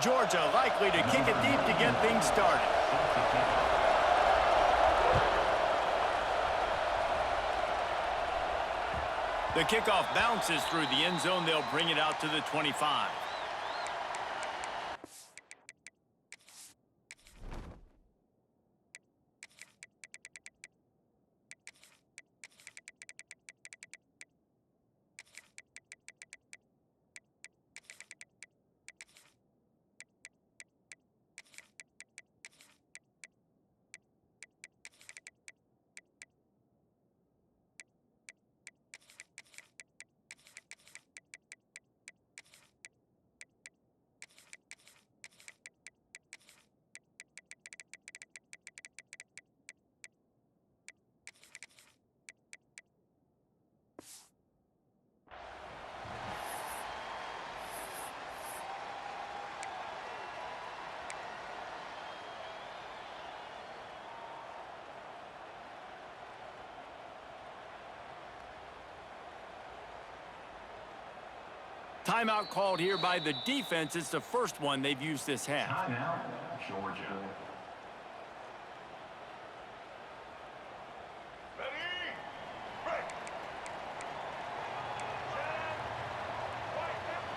Georgia likely to kick it deep to get things started. The kickoff bounces through the end zone. They'll bring it out to the 25. Timeout called here by the defense. It's the first one they've used this half. Timeout, Georgia.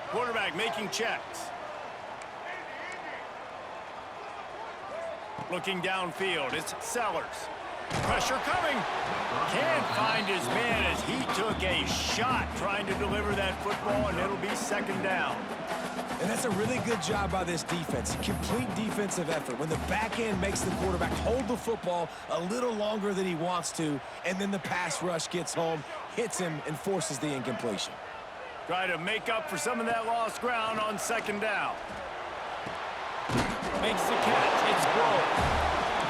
Quarterback making checks. Looking downfield, it's Sellers. Pressure coming. Can't find his man as he took a shot trying to deliver that football, and it'll be second down. And that's a really good job by this defense. Complete defensive effort. When the back end makes the quarterback hold the football a little longer than he wants to, and then the pass rush gets home, hits him, and forces the incompletion. Try to make up for some of that lost ground on second down. Makes the catch. It's Grove.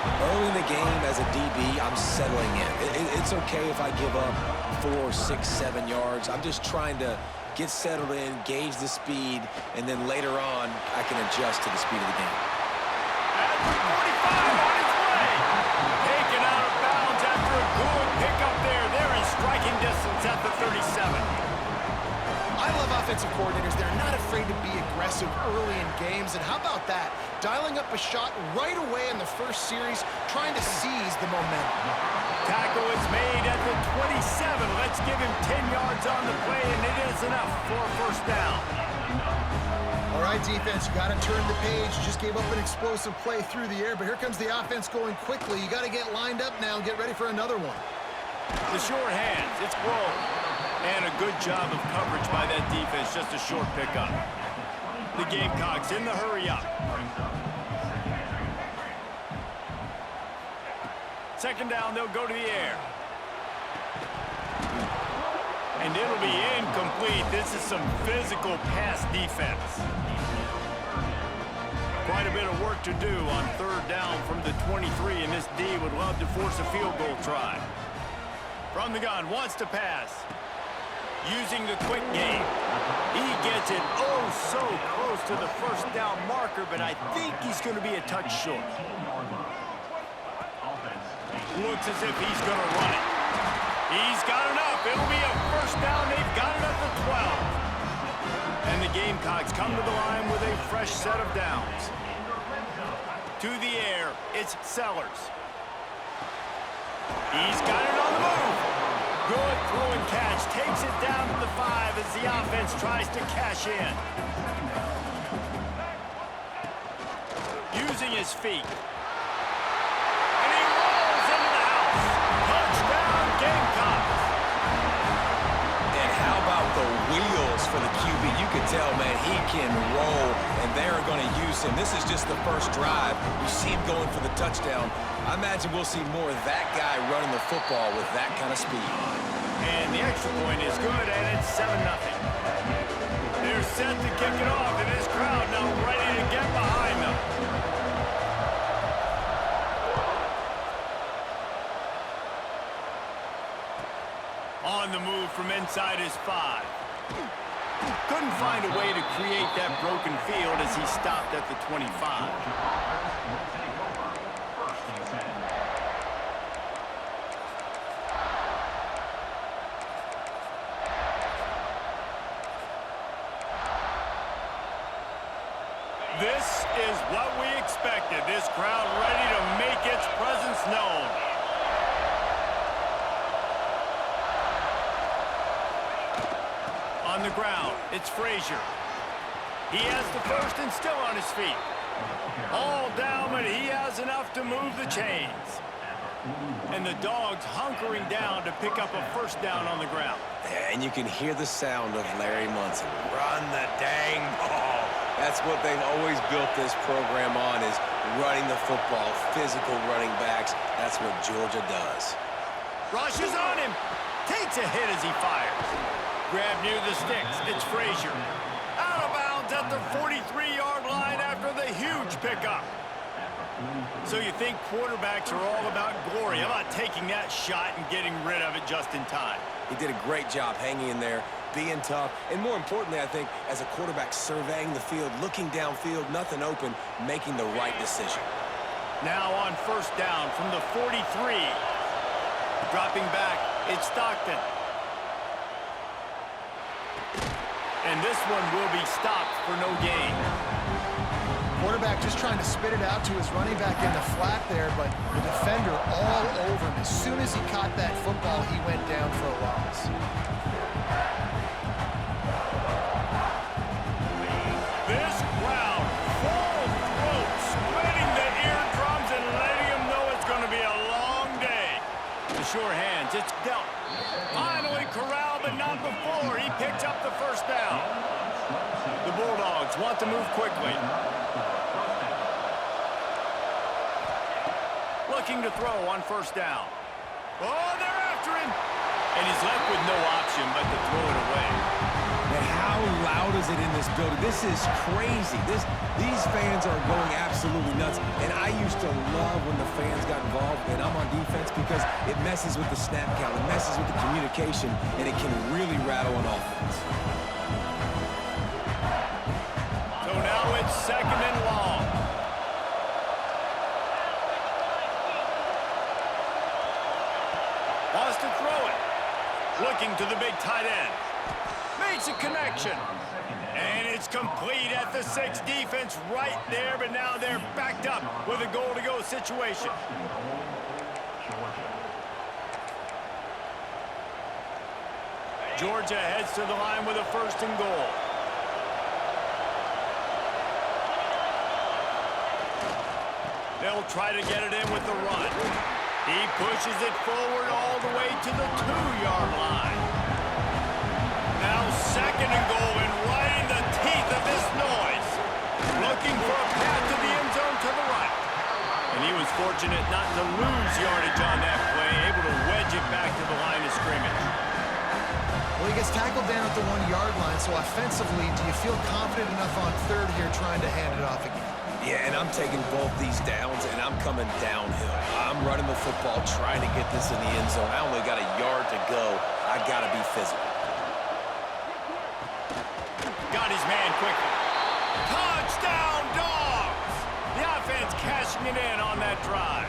Early in the game as a DB, I'm settling in. It's okay if I give up 4, 6, 7 yards. I'm just trying to get settled in, gauge the speed, and then later on, I can adjust to the speed of the game. At the 45 on his way. Taken out of bounds after a good pickup there. They're in striking distance at the 37. I love offensive coordinators. They're not afraid to be aggressive early in games. And how about that? Dialing up a shot right away in the first series, trying to seize the momentum. Tackle is made at the 27. Let's give him 10 yards on the play, and it is enough for a first down. All right, defense, you got to turn the page. You just gave up an explosive play through the air, but here comes the offense going quickly. You got to get lined up now and get ready for another one. The short hands, it's Grove. And a good job of coverage by that defense, just a short pickup. The Gamecocks in the hurry up. Second down, they'll go to the air. And it'll be incomplete. This is some physical pass defense. Quite a bit of work to do on third down from the 23, and this D would love to force a field goal try. From the gun, wants to pass. Using the quick game. He gets it oh so close to the first down marker, but I think he's going to be a touch short. Looks as if he's going to run it. He's got enough. It'll be a first down. They've got it at the 12. And the Gamecocks come to the line with a fresh set of downs. To the air, it's Sellers. He's got it on the move. Good throw and catch. Takes it down to the 5 as the offense tries to cash in. Using his feet. And he rolls into the house. Touchdown, Gamecocks. And how about the wheels for the QB? You can tell, man, he can roll, and they're going to use him. This is just the first drive. You see him going for the touchdown. I imagine we'll see more of that guy running the football with that kind of speed. And the extra point is good, and it's 7-0. They're set to kick it off, and this crowd now ready to get behind them. On the move from inside his 5. Couldn't find a way to create that broken field as he stopped at the 25. This This crowd ready to make its presence known. On the ground, it's Frazier. He has the first and still on his feet. All down, but he has enough to move the chains. And the Dogs hunkering down to pick up a first down on the ground. Yeah, and you can hear the sound of Larry Munson. Run the dang ball. That's what they've always built this program on, is running the football, physical running backs. That's what Georgia does. Rushes on him. Takes a hit as he fires. Grab near the sticks. It's Frazier. Out of bounds at the 43-yard line after the huge pickup. So you think quarterbacks are all about glory. How about taking that shot and getting rid of it just in time? He did a great job hanging in there, being tough, and more importantly, I think, as a quarterback surveying the field, looking downfield, nothing open, making the right decision. Now on first down from the 43. Dropping back, it's Stockton. And this one will be stopped for no gain. Quarterback just trying to spit it out to his running back in the flat there, but the defender all over him. As soon as he caught that football, he went down for a loss. This crowd, full throat, splitting the eardrums and letting him know it's going to be a long day. The sure hands, it's dealt. Finally corralled, but not before. He picks up the first down. The Bulldogs want to move quickly. Looking to throw on first down. Oh, they're after him. And he's left with no option but to throw it away. And how loud is it in this building? This is crazy. These fans are going absolutely nuts. And I used to love when the fans got involved, and I'm on defense, because it messes with the snap count, it messes with the communication, and it can really rattle on offense. So now it's second and long. Wants to throw it. Looking to the big tight end. Makes a connection. And it's complete at the 6. Defense right there, but now they're backed up with a goal-to-go situation. Georgia heads to the line with a first and goal. They'll try to get it in with the run. He pushes it forward all the way to the 2-yard line. Now second and goal, and right in the teeth of this noise. Looking for a path to the end zone to the right. And he was fortunate not to lose yardage on that play, able to wedge it back to the line of scrimmage. Well, he gets tackled down at the 1-yard line, so offensively, do you feel confident enough on third here trying to hand it off again? Yeah, and I'm taking both these downs, and I'm coming downhill. I'm running the football, trying to get this in the end zone. I only got a yard to go. I got to be physical. Got his man quickly. Touchdown, Dogs! The offense cashing it in on that drive.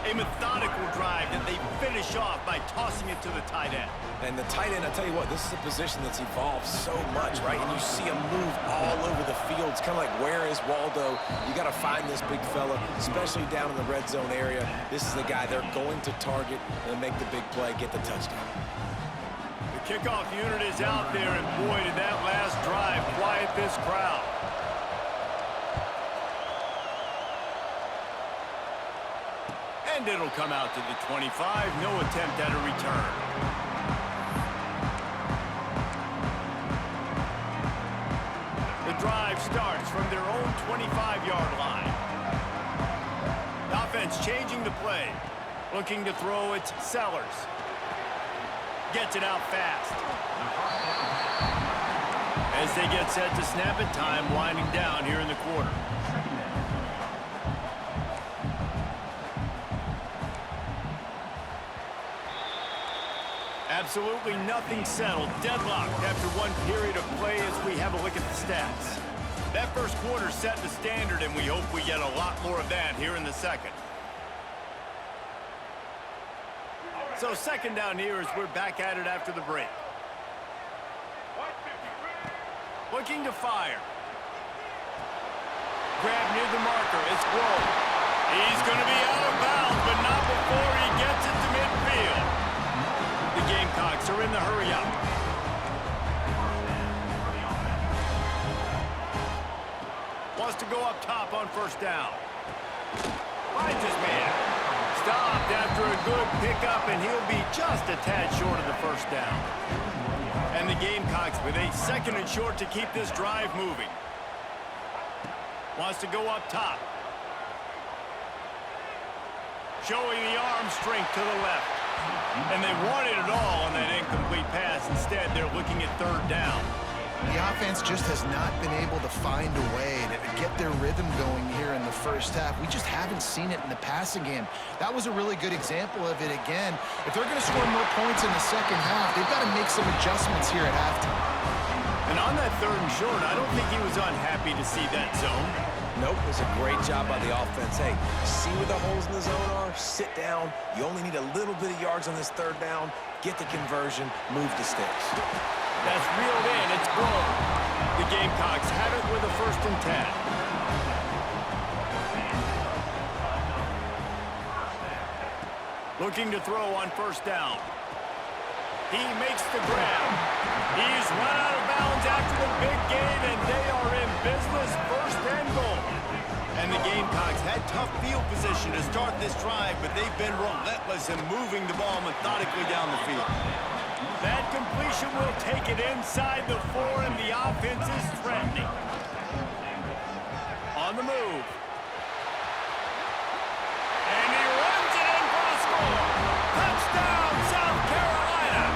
A methodical drive that they finish off by tossing it to the tight end. And the tight end, I tell you what, this is a position that's evolved so much, right? And you see him move all over the field. It's kind of like, where is Waldo? You got to find this big fella, especially down in the red zone area. This is the guy they're going to target and make the big play, get the touchdown. The kickoff unit is out there, and boy, did that last drive quiet this crowd. And it'll come out to the 25. No attempt at a return. The drive starts from their own 25-yard line. The offense changing the play. Looking to throw it, Sellers. Gets it out fast. As they get set to snap it, time winding down here in the quarter. Absolutely nothing settled. Deadlocked after one period of play as we have a look at the stats. That first quarter set the standard, and we hope we get a lot more of that here in the second. So second down here as we're back at it after the break. Looking to fire. grab near the marker. It's Glow. He's going to be out of bounds, but not before he gets it to midfield. The Gamecocks are in the hurry-up. Wants to go up top on first down. Finds his man. Stopped after a good pickup, and he'll be just a tad short of the first down. And the Gamecocks with a 2nd and short to keep this drive moving. Wants to go up top. Showing the arm strength to the left. And they wanted it all on that incomplete pass. Instead, they're looking at 3rd down. The offense just has not been able to find a way to get their rhythm going here in the first half. We just haven't seen it in the passing game. That was a really good example of it again. If they're going to score more points in the second half, they've got to make some adjustments here at halftime. And on that 3rd and short, I don't think he was unhappy to see that zone. Nope, it was a great job by the offense. Hey, see where the holes in the zone are? Sit down. You only need a little bit of yards on this 3rd down. Get the conversion. Move the sticks. That's reeled in. It's blown. The Gamecocks have it with a 1st and 10. Looking to throw on 1st down. He makes the grab. He's run out of bounds after the big gain, and they are in business, 1st and goal. And the Gamecocks had tough field position to start this drive, but they've been relentless in moving the ball methodically down the field. That completion will take it inside the 4, and the offense is threatening. On the move. And he runs it in for the score. Touchdown, South Carolina!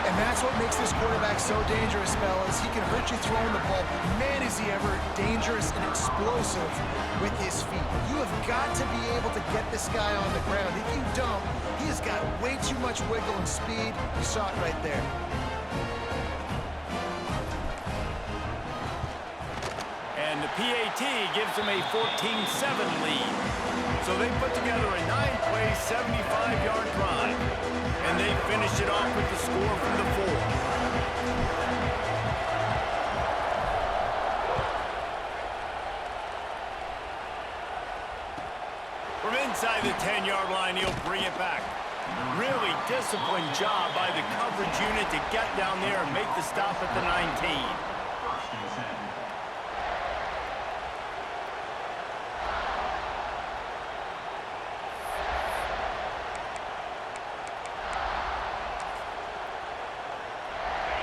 And that's what makes this quarterback so dangerous, fellas. He can hurt you throwing the ball, but man, is he ever dangerous and explosive with his feet. You have got to be able to get this guy on the ground. If you don't, he has got way too much wiggle and speed. You saw it right there. And the PAT gives them a 14-7 lead. So they put together a 9-play, 75-yard drive. And they finish it off with the score from the 4. From inside the 10-yard line, he'll bring it back. Really disciplined job by the coverage unit to get down there and make the stop at the 19.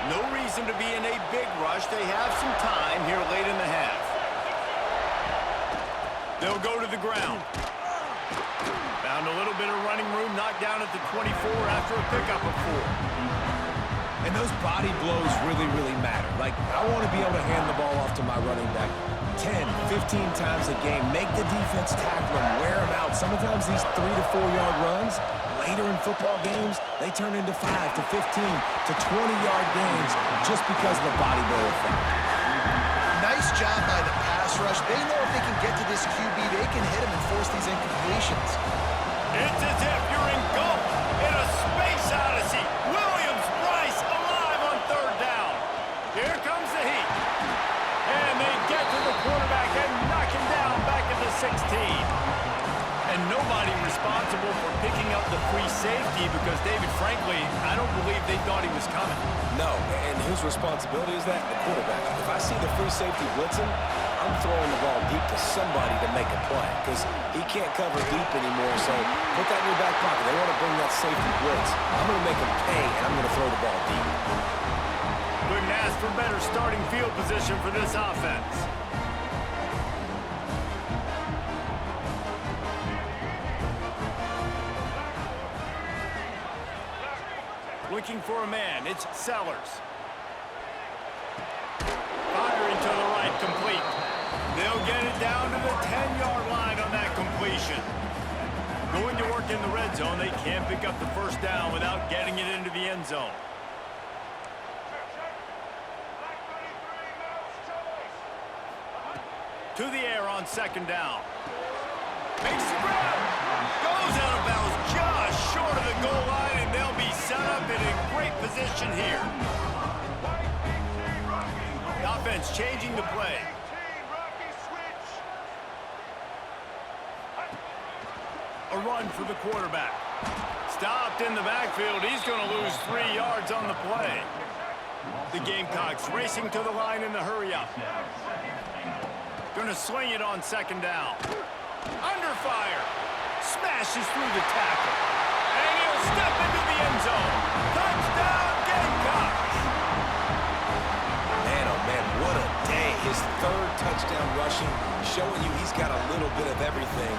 No reason to be in a big rush. They have some time here late in the half. They'll go to the ground. Found a little bit of running room, knocked down at the 24 after a pickup of 4. And those body blows really, really matter. Like, I want to be able to hand the ball off to my running back 10, 15 times a game. Make the defense tackle him, wear him out. Sometimes these 3 to 4 yard runs, later in football games, they turn into 5 to 15 to 20-yard games just because of the body blow effect. Nice job by the pass rush. They know if they can get to this QB, they can hit him and force these incompletions. It's as if you're engulfed in a space odyssey. Williams-Brice alive on 3rd down. Here comes the heat. And they get to the quarterback and knock him down back at the 16. And nobody responsible for picking up the free safety because, David, frankly, I don't believe they thought he was coming. No, and whose responsibility is that? The quarterback. If I see the free safety blitzing, I'm throwing the ball deep to somebody to make a play because he can't cover deep anymore, so put that in your back pocket. They want to bring that safety blitz. I'm going to make him pay, and I'm going to throw the ball deep. Couldn't ask for better starting field position for this offense. Looking for a man, it's Sellers. Firing to the right, complete. They'll get it down to the 10-yard line on that completion. Going to work in the red zone, they can't pick up the 1st down without getting it into the end zone. To the air on 2nd down. Makes the grab. Goes out of bounds just short of the goal line, and they'll be set up in a great position here. The offense changing the play. run for the quarterback. Stopped in the backfield. He's going to lose 3 yards on the play. The Gamecocks racing to the line in the hurry-up. Going to sling it on second down. Under fire. Smashes through the tackle. And he'll step into the end zone. Touchdown, Gamecocks! Man, oh man, what a day. His third touchdown rushing, showing you he's got a little bit of everything.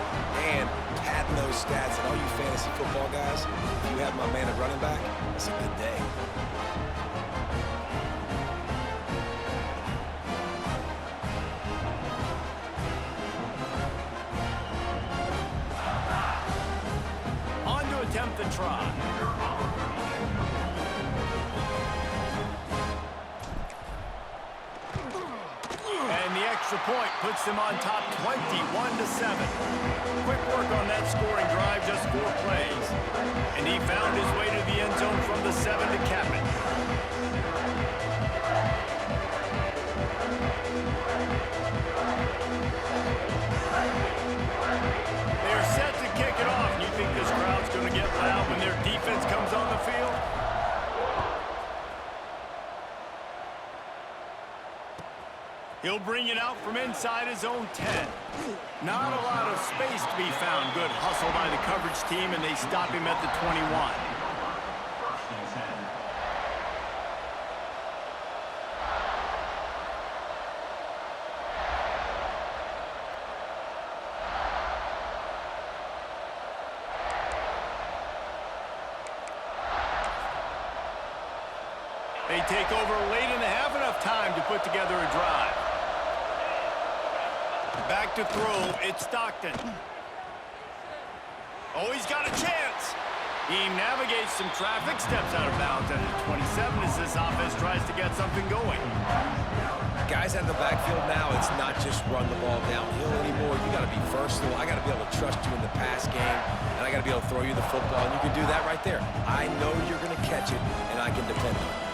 And padding those stats. And all you fantasy football guys, if you have my man at running back, it's a good day. Attempt the try. And the extra point puts them on top 21-7. Quick work on that scoring drive, just 4 plays. And he found his way to the end zone from the 7 to cap it. They're set to kick it off. And you think this crowd's going to get loud when their defense comes on the field? He'll bring it out from inside his own 10. Not a lot of space to be found. Good hustle by the coverage team, and they stop him at the 21. They take over late in the half, enough time to put together a drive. Back to throw, it's Stockton. Oh, he's got a chance. He navigates some traffic, steps out of bounds at the 27 as this offense tries to get something going. Guys out of the backfield now, it's not just run the ball downhill anymore. You got to be versatile. I got to be able to trust you in the pass game, and I got to be able to throw you the football, and you can do that right there. I know you're going to catch it, and I can depend on it.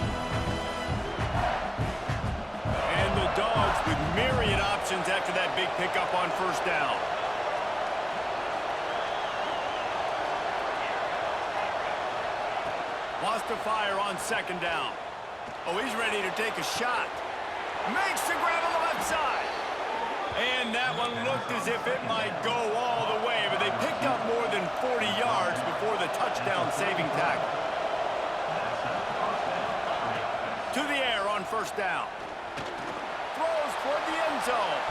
And the Dogs with myriad options after that big pickup on first down. Wants to fire on second down. Oh, he's ready to take a shot. Makes the grab on the left side. And that one looked as if it might go all the way, but they picked up more than 40 yards before the touchdown-saving tackle. To the air on first down. Throws toward the end zone.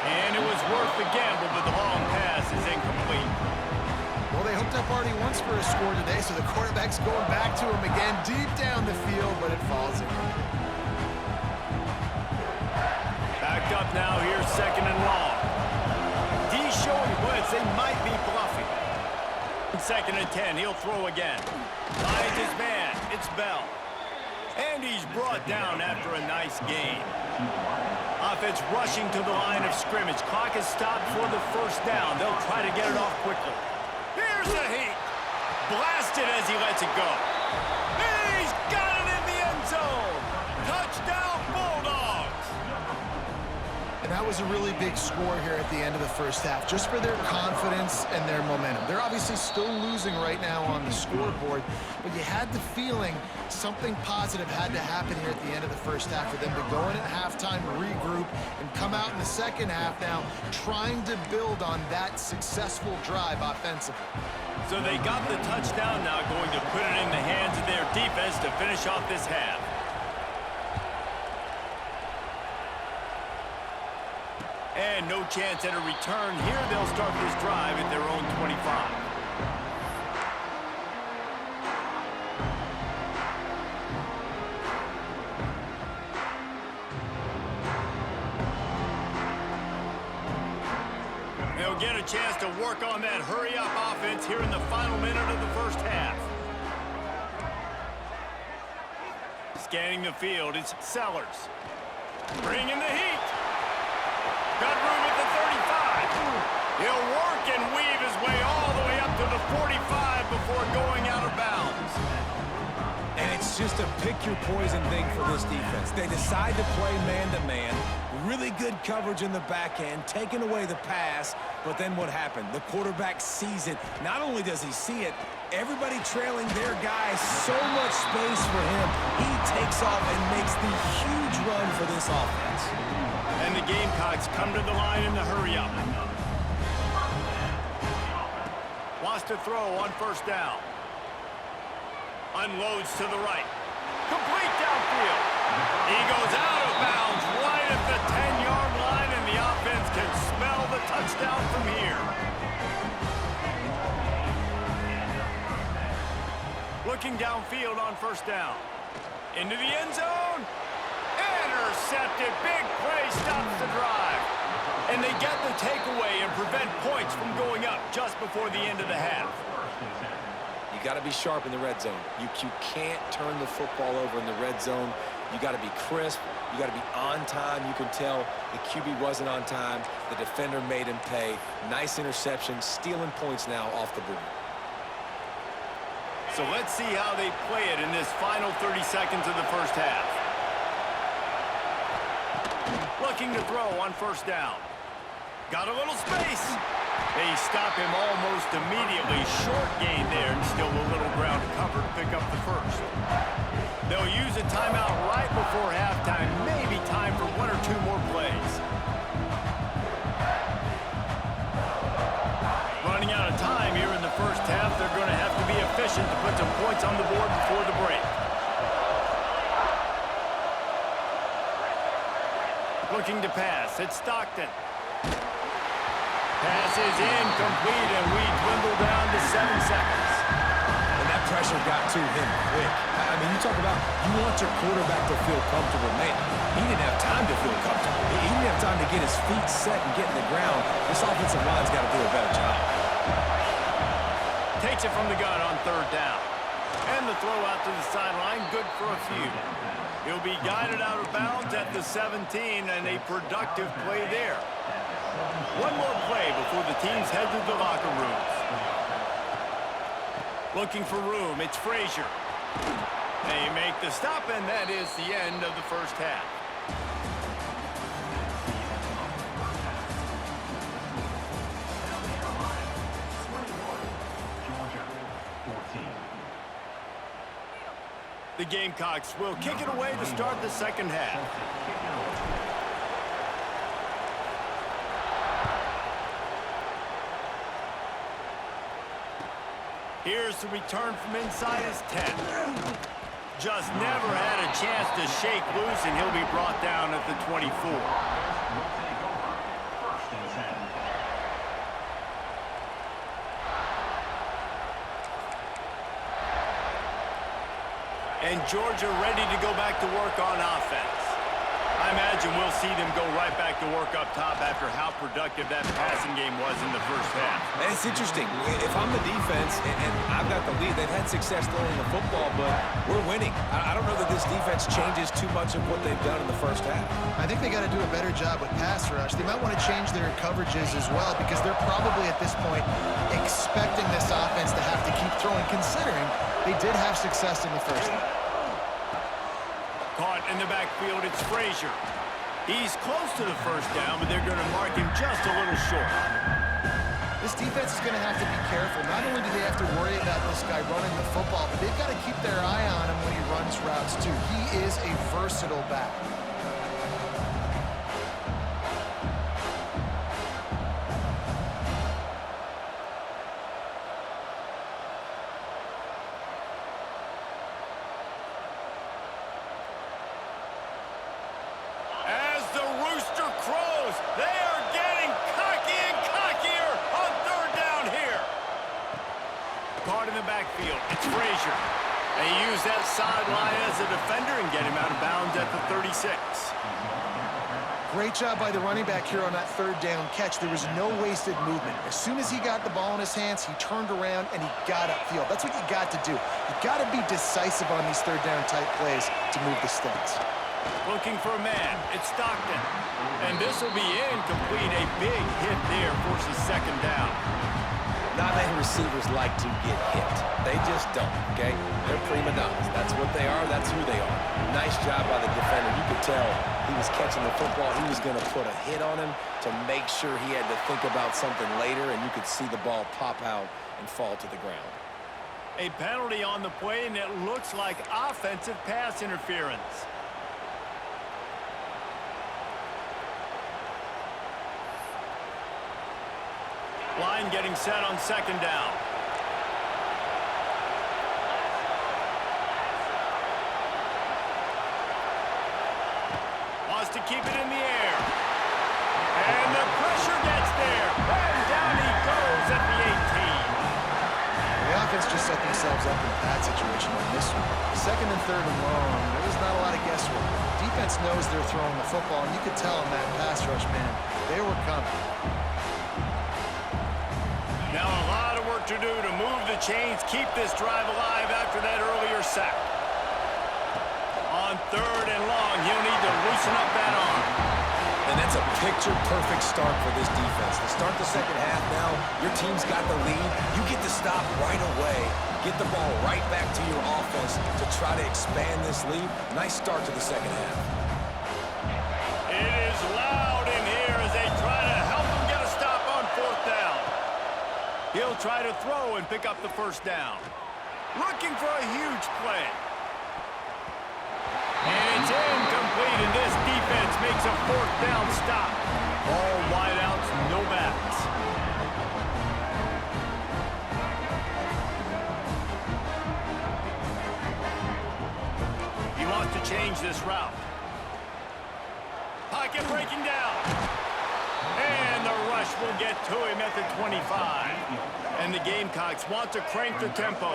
And it was worth the gamble, but the long pass is incomplete. Well, they hooked up already once for a score today, so the quarterback's going back to him again deep down the field, but it falls incomplete. Backed up now here, second and long. D showing blitz, they might be bluffing. Second and 10, he'll throw again. Finds his man, it's Bell. And he's brought down after a nice gain. Offense rushing to the line of scrimmage. Clock is stopped for the first down. They'll try to get it off quickly. Here's the heat. Blasted as he lets it go. He's got it in the end zone. Touchdown, Bulldogs. And that was a really big score here at the end of the first half, just for their confidence and their momentum. They're obviously still losing right now on the scoreboard, but you had the feeling something positive had to happen here at the end of the first half for them to go in at halftime, regroup, and come out in the second half now trying to build on that successful drive offensively. So they got the touchdown now, going to put it in the hands of their defense to finish off this half. And no chance at a return here. They'll start this drive at their own 25. They'll get a chance to work on that hurry-up offense here in the final minute of the first half. Scanning the field, it's Sellers. Bringing the heat. Got room at the 35. He'll work and weave his way all the way up to the 45 before going out of bounds. And it's It's just a pick-your-poison thing for this defense. They decide to play man-to-man, really good coverage in the back end, taking away the pass, but then what happened? The quarterback sees it. Not only does he see it, everybody trailing their guy, so much space for him. He takes off and makes the huge run for this offense. And the Gamecocks come to the line in the hurry-up. Wants to throw on first down. Unloads to the right. Complete downfield. He goes out of bounds right at the 10-yard line, and the offense can smell the touchdown from here. Looking downfield on first down. Into the end zone. Intercepted. Big play stops the drive. And they get the takeaway and prevent points from going up just before the end of the half. You got to be sharp in the red zone. You can't turn the football over in the red zone. You got to be crisp. You got to be on time. You can tell the QB wasn't on time. The defender made him pay. Nice interception, stealing points now off the board. So let's see how they play it in this final 30 seconds of the first half. Looking to throw on first down. Got a little space. They stop him almost immediately. Short gain there and still a little ground to cover to pick up the first. They'll use a timeout right before halftime. Maybe time for one or two more plays. Running out of time here in the first half. They're going to have to be efficient to put some points on the board before the break. Looking to pass. It's Stockton. Pass is incomplete, and we dwindle down to 7 seconds. And that pressure got to him quick. I mean, you talk about you want your quarterback to feel comfortable. Man, he didn't have time to feel comfortable. He didn't have time to get his feet set and get in the ground. This offensive line's got to do a better job. Takes it from the gun on third down. And the throw out to the sideline, good for a few. He'll be guided out of bounds at the 17, and a productive play there. One more play before the teams head to the locker rooms. Looking for room, it's Frazier. They make the stop, and that is the end of the first half. The Gamecocks will kick it away to start the second half. Here's the return from inside his 10. Just never had a chance to shake loose, and he'll be brought down at the 24. And Georgia ready to go back to work on offense. I imagine we'll see them go right back to work up top after how productive that passing game was in the first half. And it's interesting. If I'm the defense and I've got the lead, they've had success throwing the football, but we're winning. I don't know that this defense changes too much of what they've done in the first half. I think they got to do a better job with pass rush. They might want to change their coverages as well, because they're probably at this point expecting this offense to have to keep throwing, considering they did have success in the first half. Caught in the backfield, it's Frazier. He's close to the first down, but they're going to mark him just a little short. This defense is going to have to be careful. Not only do they have to worry about this guy running the football, but they've got to keep their eye on him when he runs routes too. He is a versatile back. Caught in the backfield. It's Frazier. They use that sideline as a defender and get him out of bounds at the 36. Great job by the running back here on that third down catch. There was no wasted movement. As soon as he got the ball in his hands, he turned around and he got upfield. That's what you got to do. You got to be decisive on these third down type plays to move the sticks. Looking for a man. It's Stockton. And this will be incomplete. A big hit there forces second down. Not many receivers like to get hit. They just don't, okay? They're prima donnas. That's what they are. That's who they are. Nice job by the defender. You could tell he was catching the football. He was going to put a hit on him to make sure he had to think about something later, and you could see the ball pop out and fall to the ground. A penalty on the play, and it looks like offensive pass interference. Line getting set on second down. Wants to keep it in the air. And the pressure gets there. And down he goes at the 18. The offense just set themselves up in a bad situation on this one. Second and third and long, there was not a lot of guesswork. Defense knows they're throwing the football, and you could tell in that pass rush, man, they were coming. Now a lot of work to do to move the chains, keep this drive alive after that earlier sack. On third and long, he'll need to loosen up that arm. And that's a picture-perfect start for this defense. To start the second half now, your team's got the lead. You get to stop right away, get the ball right back to your offense to try to expand this lead. Nice start to the second half. It is loud in here as they try to help him get a stop on fourth down. He'll try to throw and pick up the first down. Looking for a huge play. And it's incomplete, and this defense makes a fourth down stop. All wideouts, no backs. He wants to change this route. Pocket breaking down. And the rush will get to him at the 25. And the Gamecocks want to crank the tempo.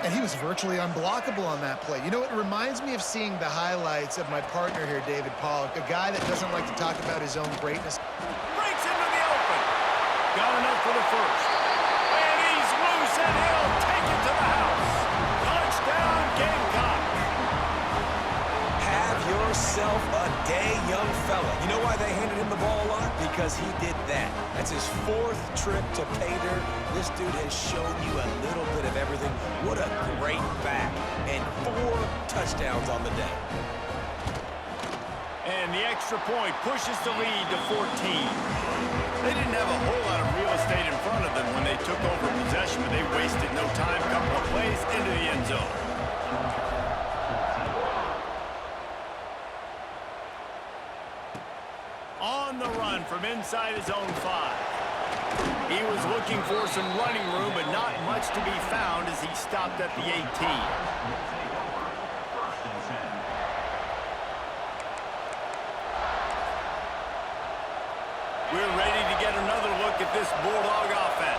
And he was virtually unblockable on that play. You know, it reminds me of seeing the highlights of my partner here, David Pollock, a guy that doesn't like to talk about his own greatness. Breaks into the open. Got enough for the first. And he's loose, and he'll take it to the house. Touchdown, Gamecock. Have yourself a day, young fella. You know why they handed him the ball a lot? Because he did that. That's his fourth trip to pay dirt. This dude has shown you a little bit of everything. What a great back. And 4 touchdowns on the day. And the extra point pushes the lead to 14. They didn't have a whole lot of real estate in front of them when they took over possession, but they wasted no time. Couple of plays into the end zone. On the run from inside his own 5. He was looking for some running room, but not much to be found as he stopped at the 18. We're ready to get another look at this Bulldog offense.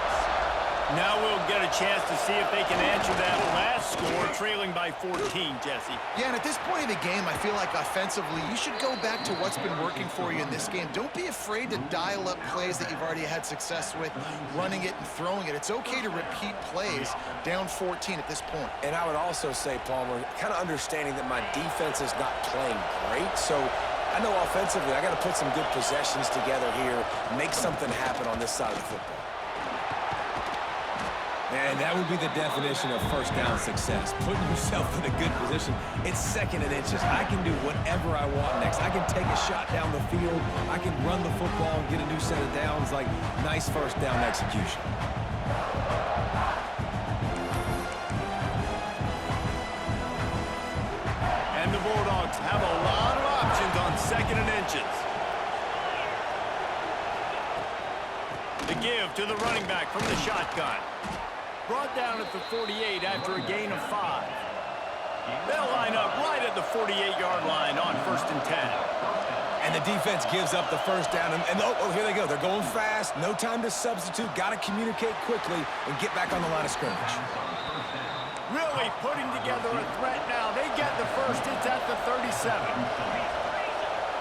Now we'll get a chance to see if they can answer that last score, trailing by 14, Jesse. Yeah, and at this point of the game, I feel like offensively, you should go back to what's been working for you in this game. Don't be afraid to dial up plays that you've already had success with, running it and throwing it. It's okay to repeat plays down 14 at this point. And I would also say, Palmer, kind of understanding that my defense is not playing great, so I know offensively I got to put some good possessions together here, make something happen on this side of the football. And that would be the definition of first down success, putting yourself in a good position. It's second and inches. I can do whatever I want next. I can take a shot down the field. I can run the football and get a new set of downs. Like, nice first down execution. And the Bulldogs have a lot of options on second and inches. The give to the running back from the shotgun. Brought down at the 48 after a gain of 5. They'll line up right at the 48-yard line on first and 10. And the defense gives up the first down. And oh, here they go. They're going fast. No time to substitute. Got to communicate quickly and get back on the line of scrimmage. Really putting together a threat now. They get the first. It's at the 37.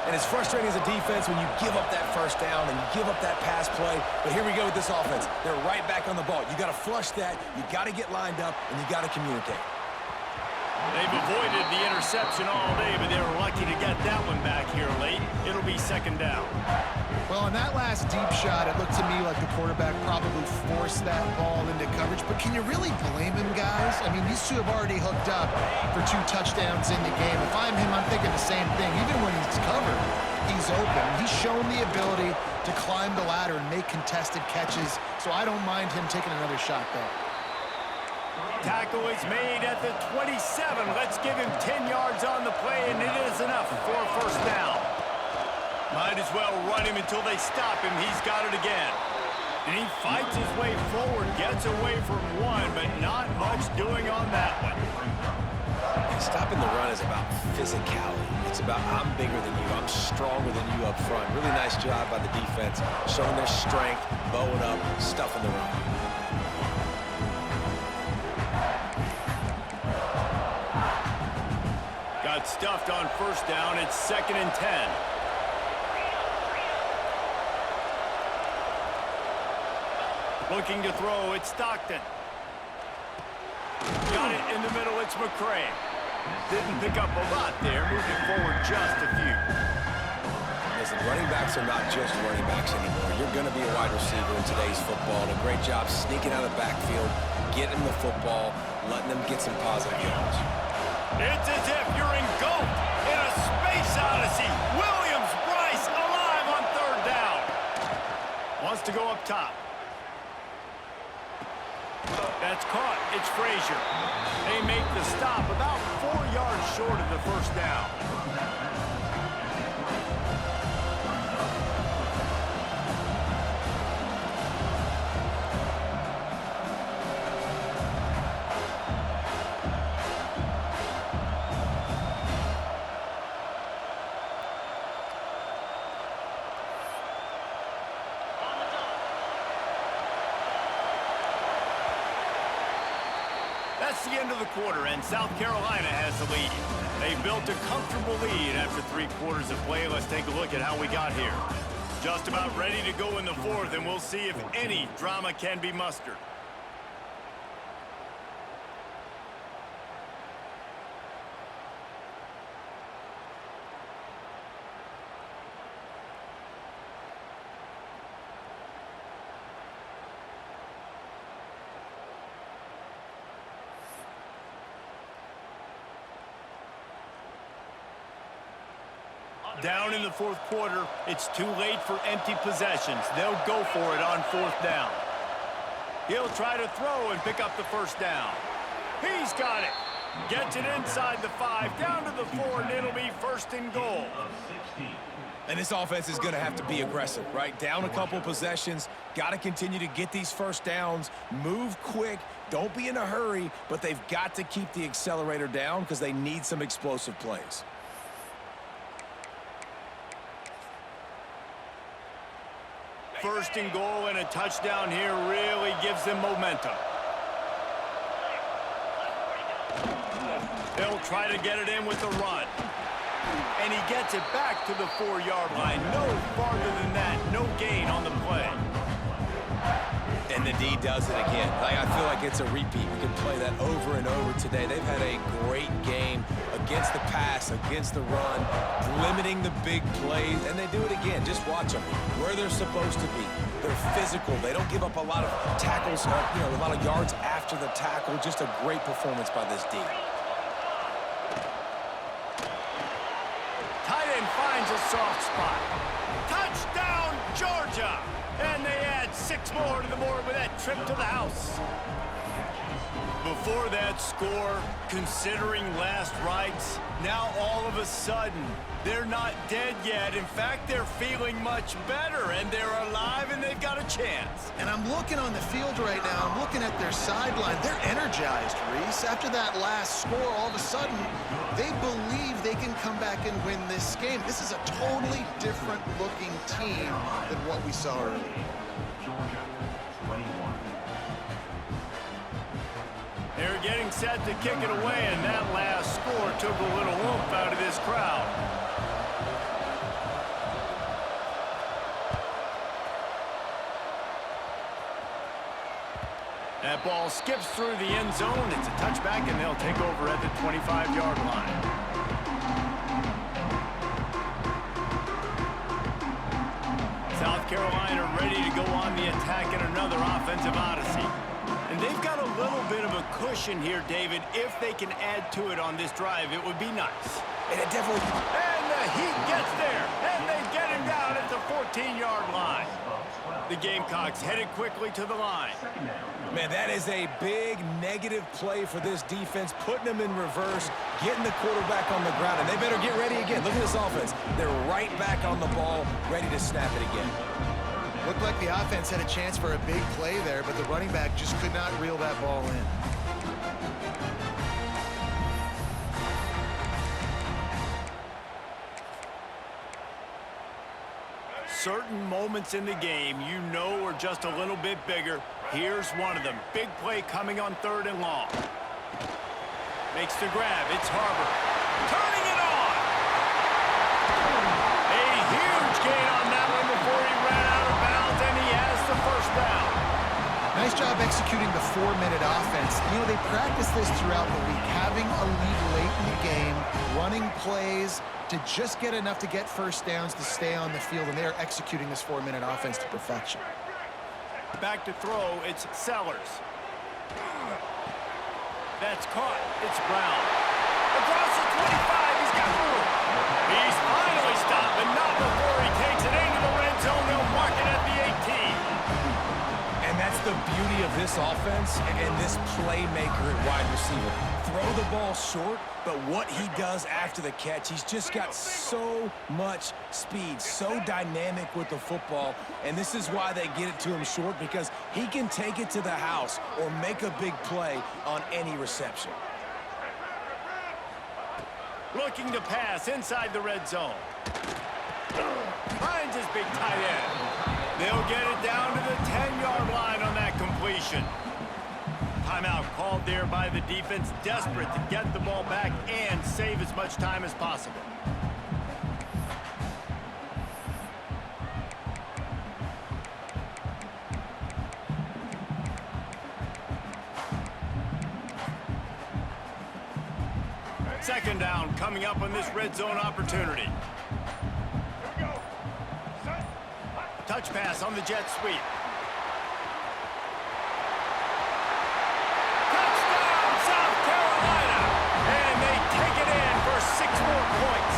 And it's frustrating as a defense when you give up that first down and you give up that pass play. But here we go with this offense. They're right back on the ball. You got to flush that. You got to get lined up, and you got to communicate. They've avoided the interception all day, but they were lucky to get that one back here late. It'll be second down. Well, on that last deep shot, it looked to me like the quarterback probably forced that ball into coverage. But can you really blame him, guys? I mean, these two have already hooked up for 2 touchdowns in the game. If I'm him, I'm thinking the same thing. Even when he's covered, he's open. He's shown the ability to climb the ladder and make contested catches. So I don't mind him taking another shot there. Tackle is made at the 27. Let's give him 10 yards on the play, and it is enough for a first down. Might as well run him until they stop him. He's got it again. And he fights his way forward, gets away from one, but not much doing on that one. And stopping the run is about physicality. It's about I'm bigger than you, I'm stronger than you up front. Really nice job by the defense, showing their strength, bowing up, stuffing the run. Got stuffed on first down. It's 2nd and 10. Looking to throw, it's Stockton. Got it in the middle, it's McCray. Didn't pick up a lot there, moving forward just a few. Listen, running backs are not just running backs anymore. You're going to be a wide receiver in today's football. And a great job sneaking out of the backfield, getting the football, letting them get some positive yards. It's as if you're engulfed in a space odyssey. Williams-Brice alive on third down. Wants to go up top. That's caught. It's Frazier. They make the stop about 4 yards short of the first down. That's the end of the quarter, and South Carolina has the lead. They've built a comfortable lead after 3 quarters of play. Let's take a look at how we got here. Just about ready to go in the 4th, and we'll see if any drama can be mustered. Down in the 4th quarter, it's too late for empty possessions. They'll go for it on 4th down. He'll try to throw and pick up the first down. He's got it. Gets it inside the 5, down to the 4, and it'll be 1st and goal. And this offense is going to have to be aggressive, right? Down a couple possessions, got to continue to get these first downs, move quick, don't be in a hurry, but they've got to keep the accelerator down because they need some explosive plays. First and goal and a touchdown here really gives them momentum. They'll try to get it in with the run. And he gets it back to the 4-yard line. No farther than that. No gain on the play. And the D does it again. I feel like it's a repeat. We can play that over and over today. They've had a great game against the pass, against the run, limiting the big plays, and they do it again. Just watch them where they're supposed to be. They're physical. They don't give up a lot of tackles, a lot of yards after the tackle. Just a great performance by this D. Tight end finds a soft spot. Touchdown, Georgia! And they add 6 more to the board with that trip to the house. Before that score, considering last rites, now all of a sudden, they're not dead yet. In fact, they're feeling much better, and they're alive, and they've got a chance. And I'm looking on the field right now. I'm looking at their sideline. They're energized, Reese. After that last score, all of a sudden, they believe they can come back and win this game. This is a totally different-looking team than what we saw earlier. They're getting set to kick it away, and that last score took a little oomph out of this crowd. That ball skips through the end zone. It's a touchback, and they'll take over at the 25-yard line. South Carolina ready to go on the attack in another offensive odyssey. And they've got a little bit of a cushion here, David. If they can add to it on this drive, it would be nice. And it definitely... And the Heat gets there, and they get him down at the 14-yard line. The Gamecocks headed quickly to the line. Man, that is a big negative play for this defense, putting them in reverse, getting the quarterback on the ground, and they better get ready again. Look at this offense. They're right back on the ball, ready to snap it again. Looked like the offense had a chance for a big play there, but the running back just could not reel that ball in. Certain moments in the game you know are just a little bit bigger. Here's one of them. Big play coming on 3rd and long. Makes the grab. It's Harbor. Turning it on! A huge gain on that one before he ran out of bounds, and he has the first down. Nice job executing the 4-minute offense. You know, they practice this throughout the week, having a lead late in the game, running plays to just get enough to get first downs to stay on the field, and they are executing this 4-minute offense to perfection. Back to throw, it's Sellers. That's caught. It's Brown. Across the 25, he's got room. He's finally stopped, but not before he takes it into the red zone. They'll mark it at the 18. And that's the beauty of this offense and this playmaker at wide receiver. Throw the ball short, but what he does after the catch, he's just got so much speed, so dynamic with the football, and this is why they get it to him short, because he can take it to the house or make a big play on any reception. Looking to pass inside the red zone. Finds his big tight end. They'll get it down to the 10-yard line on that completion. Timeout called there by the defense, desperate to get the ball back and save as much time as possible. Second down coming up on this red zone opportunity. Touch pass on the jet sweep. Touchdown, South Carolina! And they take it in for 6 more points.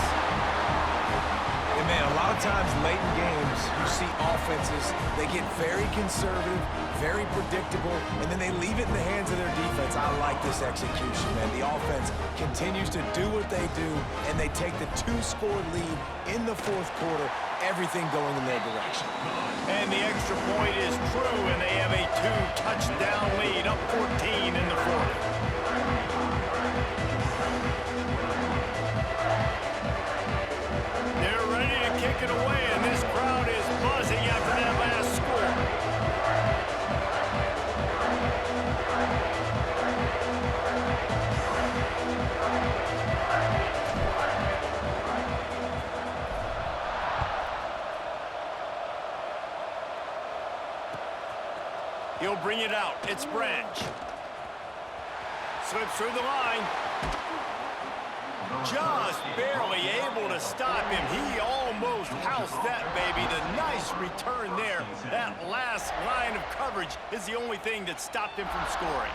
And man, a lot of times late in games, you see offenses, they get very conservative, very predictable, and then they leave it in the hands of their defense. I like this execution, man. The offense continues to do what they do, and they take the 2-score lead in the 4th quarter, everything going in their direction. And the extra point is true, and they have a 2-touchdown lead, up 14 in the 4th. They're ready to kick it away, and this crowd is buzzing after that last score. He'll bring it out. It's Branch. Slips through the line. Just barely able to stop him. He almost housed that baby. The nice return there. That last line of coverage is the only thing that stopped him from scoring.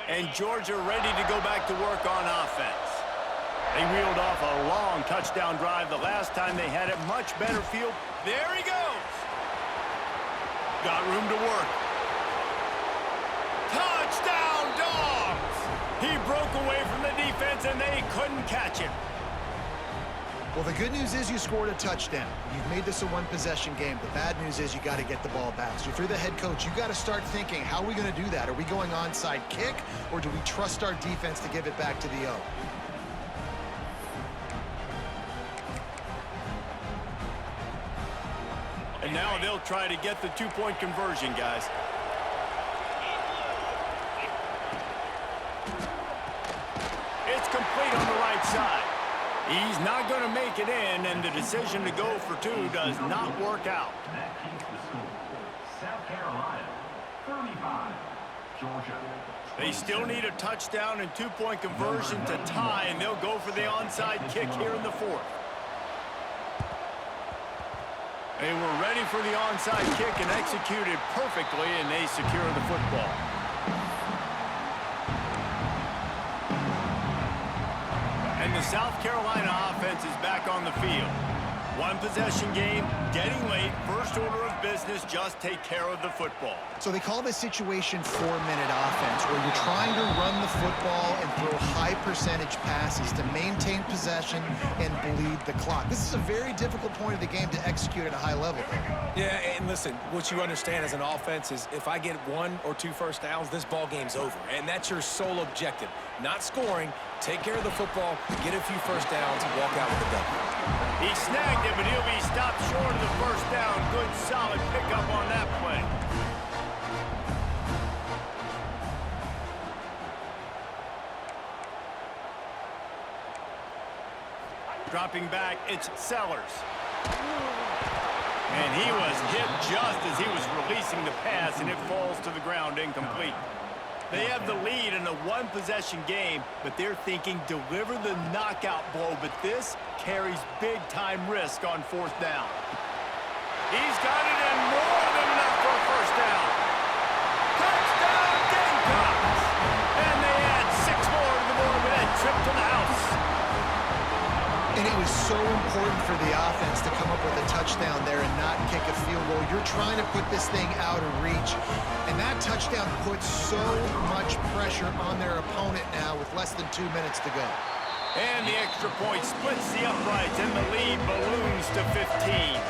And Georgia ready to go back to work on offense. They reeled off a long touchdown drive the last time they had it. Much better field. There he goes. Got room to work. Touchdown, Dogs! He broke away from the defense, and they couldn't catch him. Well, the good news is you scored a touchdown. You've made this a one-possession game. The bad news is you got to get the ball back. So if you're the head coach, you got to start thinking, how are we going to do that? Are we going onside kick, or do we trust our defense to give it back to the O? And now they'll try to get the two-point conversion, guys. It's complete on the right side. He's not going to make it in, and the decision to go for two does not work out. That keeps the score. South Carolina, 35, Georgia. They still need a touchdown and two-point conversion to tie, and they'll go for the onside kick here in the fourth. They were ready for the onside kick and executed perfectly, and they secure the football. And the South Carolina offense is back on the field. One possession game, getting late, first order of business, just take care of the football. So they call this situation 4-minute offense, where you're trying to run the football and throw high percentage passes to maintain possession and bleed the clock. This is a very difficult point of the game to execute at a high level. Yeah, and listen, what you understand as an offense is if I get 1 or 2 first downs, this ball game's over. And that's your sole objective. Not scoring, take care of the football, get a few first downs, and walk out with a W. He snagged it, but he'll be stopped short of the first down. Good, solid pickup on that play. Dropping back, it's Sellers. And he was hit just as he was releasing the pass, and it falls to the ground incomplete. They have the lead in a one-possession game, but they're thinking deliver the knockout blow, but this carries big-time risk on fourth down. He's got it in more than enough for a first down. Touchdown, Gamecocks! And they add 6 more to the board with that trip to the house. And it was so important for the offense to come up with a touchdown there and not kick a field goal. You're trying to put this thing out of reach. And that touchdown puts so much pressure on their opponent now with less than 2 minutes to go. And the extra point splits the uprights, and the lead balloons to 15.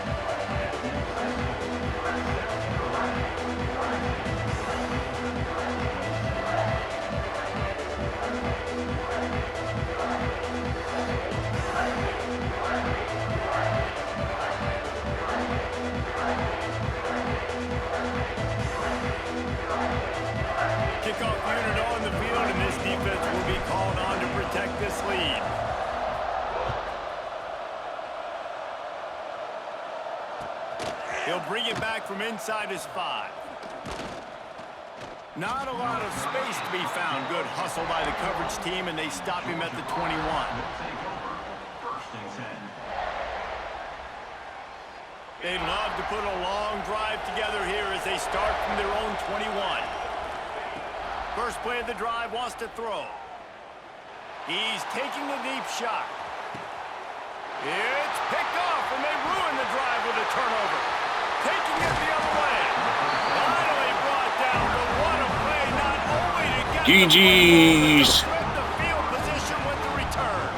Kickoff unit on the field, and this defense will be called on to protect this lead. He'll bring it back from inside his 5. Not a lot of space to be found. Good hustle by the coverage team, and they stop him at the 21. First and 10. They'd love to put a long drive together here as they start from their own 21. First play of the drive, wants to throw. He's taking the deep shot. It's picked off, and they ruin the drive with a turnover. Taking it the other way. Finally brought down, but what a play, not only to get GG's. the field position with the return.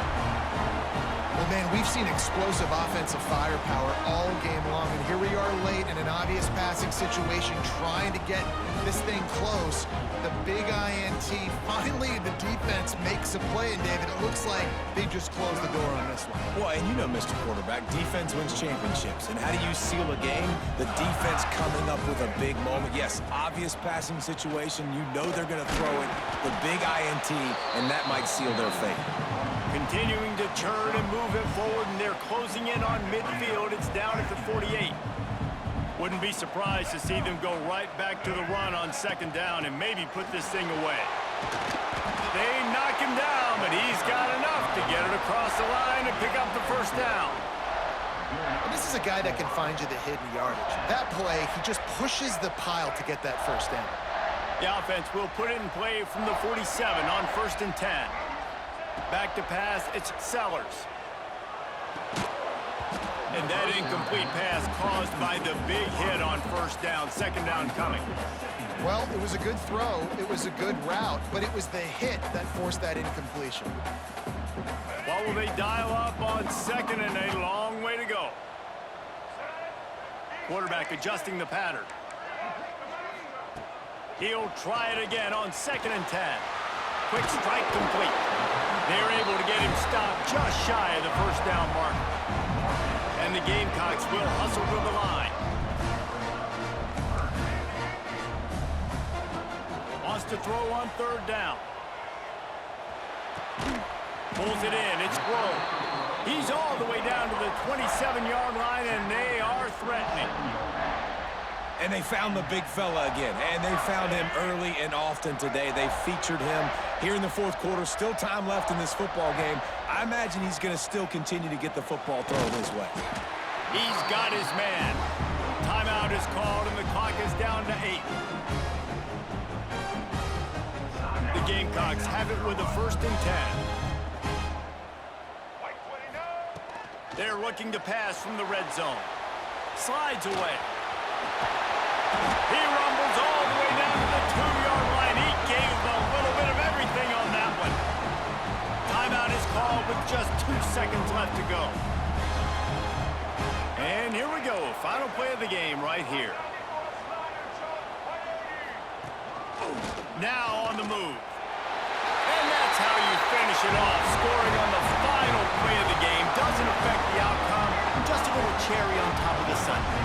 Well, man, we've seen explosive offensive firepower all game long, and here we are late in an obvious passing situation trying to get this thing close. The big INT, finally the defense makes a play, and David, it looks like they just closed the door on this one. Well, and you know, Mr. Quarterback, defense wins championships. And how do you seal a game? The defense coming up with a big moment. Yes, obvious passing situation. You know they're going to throw it. The big INT, and that might seal their fate. Continuing to churn and move it forward, and they're closing in on midfield. It's down at the 48. Wouldn't be surprised to see them go right back to the run on second down and maybe put this thing away. They knock him down, but he's got enough to get it across the line and pick up the first down. And this is a guy that can find you the hidden yardage. That play, he just pushes the pile to get that first down. The offense will put it in play from the 47 on first and 10. Back to pass, it's Sellers. And that incomplete pass caused by the big hit on first down. Second down coming. Well, it was a good throw. It was a good route, but it was the hit that forced that incompletion. What will they dial up on second, and a long way to go? Quarterback adjusting the pattern. He'll try it again on second and 10. Quick strike complete. They're able to get him stopped just shy of the first down mark. And the Gamecocks will hustle to the line. Wants to throw on third down. Pulls it in. It's Grove. He's all the way down to the 27-yard line, and they are threatening. And they found the big fella again, and they found him early and often today. They featured him here in the fourth quarter. Still time left in this football game. I imagine he's going to still continue to get the football thrown his way. He's got his man. Timeout is called, and the clock is down to 8. The Gamecocks have it with a 1st and 10. They're looking to pass from the red zone. Slides away. He rumbles all the way down to the 2-yard line. He gave a little bit of everything on that one. Timeout is called with just 2 seconds left to go. And here we go. Final play of the game right here. Now on the move. And that's how you finish it off. Scoring on the final play of the game doesn't affect the outcome. Just a little cherry on top of the sundae.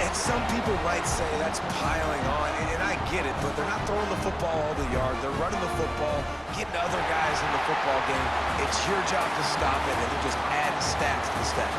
And some people might say that's piling on, and I get it, but they're not throwing the football all the yard. They're running the football, getting other guys in the football game. It's your job to stop it, and they're just adding stacks to the stack.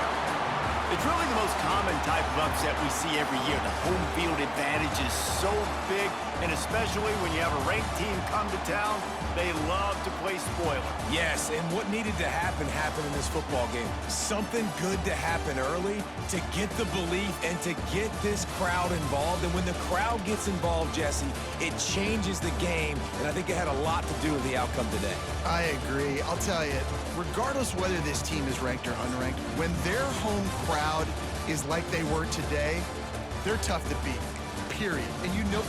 It's really the most common type of upset we see every year. The home field advantage is so big, and especially when you have a ranked team come to town, they love to play spoiler. Yes, and what needed to happen happened in this football game. Something good to happen early to get the belief and to get this crowd involved. And when the crowd gets involved, Jesse, it changes the game, and I think it had a lot to do with the outcome today. I agree. I'll tell you, regardless whether this team is ranked or unranked, when their home crowd is like they were today, they're tough to beat, period. And you know